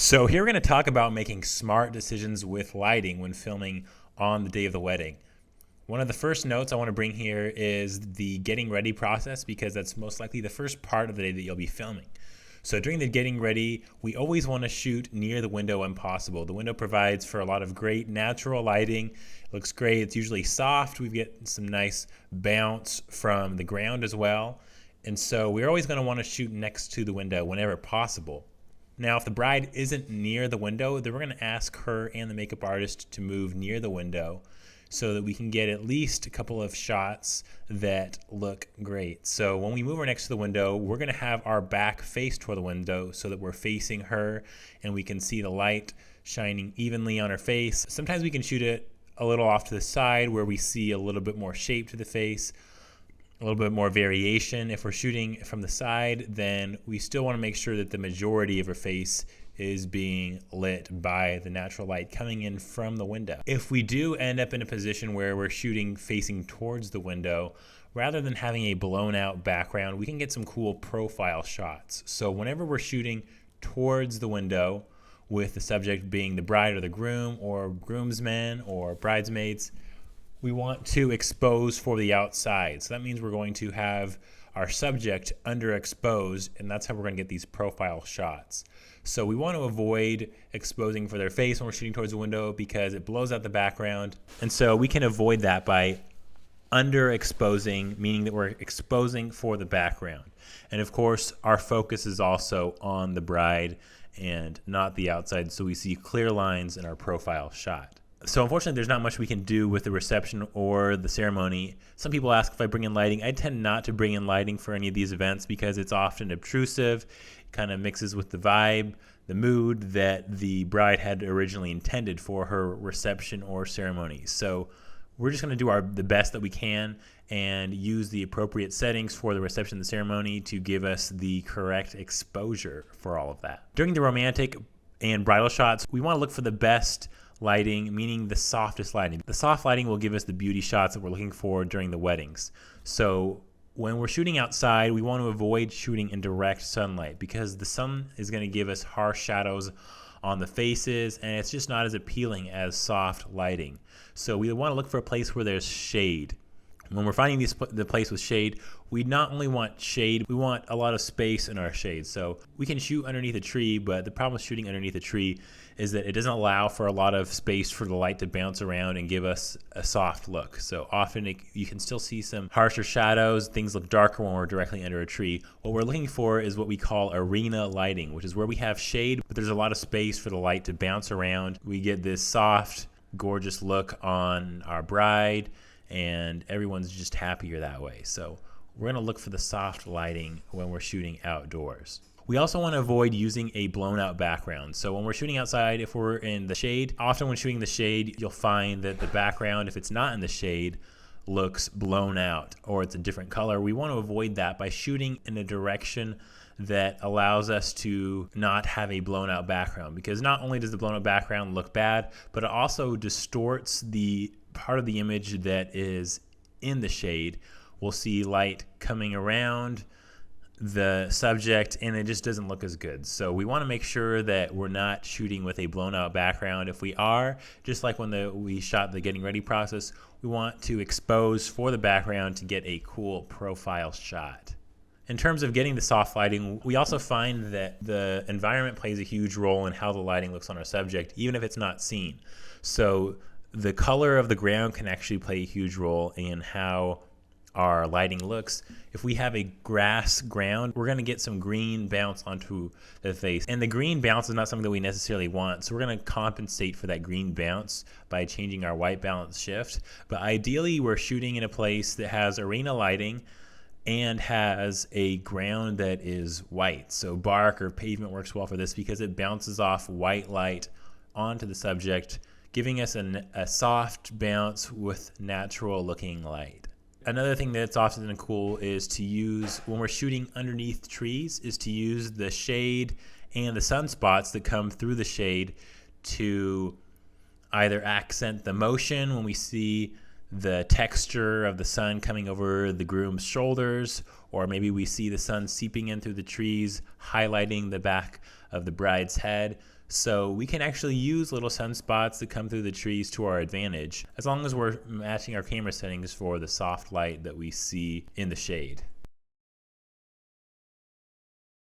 So here we're going to talk about making smart decisions with lighting when filming on the day of the wedding. One of the first notes I want to bring here is the getting ready process, because that's most likely the first part of the day that you'll be filming. So during the getting ready, we always want to shoot near the window when possible. The window provides for a lot of great natural lighting. It looks great. It's usually soft. We get some nice bounce from the ground as well. And so we're always going to want to shoot next to the window whenever possible. Now, if the bride isn't near the window, then we're going to ask her and the makeup artist to move near the window so that we can get at least a couple of shots that look great. So when we move her next to the window, we're going to have our back face toward the window so that we're facing her and we can see the light shining evenly on her face. Sometimes we can shoot it a little off to the side where we see a little bit more shape to the face, a little bit more variation. If we're shooting from the side, then we still want to make sure that the majority of her face is being lit by the natural light coming in from the window. If we do end up in a position where we're shooting facing towards the window, rather than having a blown out background, we can get some cool profile shots. So whenever we're shooting towards the window, with the subject being the bride or the groom or groomsmen or bridesmaids, we want to expose for the outside. So that means we're going to have our subject underexposed, and that's how we're going to get these profile shots. So we want to avoid exposing for their face when we're shooting towards the window because it blows out the background. And so we can avoid that by underexposing, meaning that we're exposing for the background. And of course, our focus is also on the bride and not the outside, so we see clear lines in our profile shot. So unfortunately, there's not much we can do with the reception or the ceremony. Some people ask if I bring in lighting. I tend not to bring in lighting for any of these events because it's often obtrusive. It kind of mixes with the vibe, the mood that the bride had originally intended for her reception or ceremony. So we're just going to do the best that we can and use the appropriate settings for the reception and the ceremony to give us the correct exposure for all of that. During the romantic and bridal shots, we want to look for the best lighting, meaning the softest lighting. The soft lighting will give us the beauty shots that we're looking for during the weddings. So when we're shooting outside, we want to avoid shooting in direct sunlight because the sun is going to give us harsh shadows on the faces, and it's just not as appealing as soft lighting. So we want to look for a place where there's shade. When we're finding the place with shade, we not only want shade, we want a lot of space in our shade. So we can shoot underneath a tree, but the problem with shooting underneath a tree is that it doesn't allow for a lot of space for the light to bounce around and give us a soft look. So often you can still see some harsher shadows. Things look darker when we're directly under a tree. What we're looking for is what we call arena lighting, which is where we have shade, but there's a lot of space for the light to bounce around. We get this soft, gorgeous look on our bride, and everyone's just happier that way. So we're going to look for the soft lighting when we're shooting outdoors. We also want to avoid using a blown out background. So when we're shooting outside, if we're in the shade, often when shooting the shade, you'll find that the background, if it's not in the shade, looks blown out or it's a different color. We want to avoid that by shooting in a direction that allows us to not have a blown out background, because not only does the blown out background look bad, but it also distorts the part of the image that is in the shade. We'll see light coming around the subject and it just doesn't look as good. So we want to make sure that we're not shooting with a blown out background. If we are, just like when we shot the getting ready process, we want to expose for the background to get a cool profile shot. In terms of getting the soft lighting, we also find that the environment plays a huge role in how the lighting looks on our subject, even if it's not seen. So the color of the ground can actually play a huge role in how our lighting looks. If we have a grass ground, we're going to get some green bounce onto the face. And the green bounce is not something that we necessarily want. So we're going to compensate for that green bounce by changing our white balance shift. But ideally, we're shooting in a place that has arena lighting and has a ground that is white. So bark or pavement works well for this because it bounces off white light onto the subject, giving us a soft bounce with natural looking light. Another thing that's often cool is to use, when we're shooting underneath trees, is to use the shade and the sunspots that come through the shade to either accent the motion when we see the texture of the sun coming over the groom's shoulders, or maybe we see the sun seeping in through the trees, highlighting the back of the bride's head. So we can actually use little sunspots that come through the trees to our advantage, as long as we're matching our camera settings for the soft light that we see in the shade.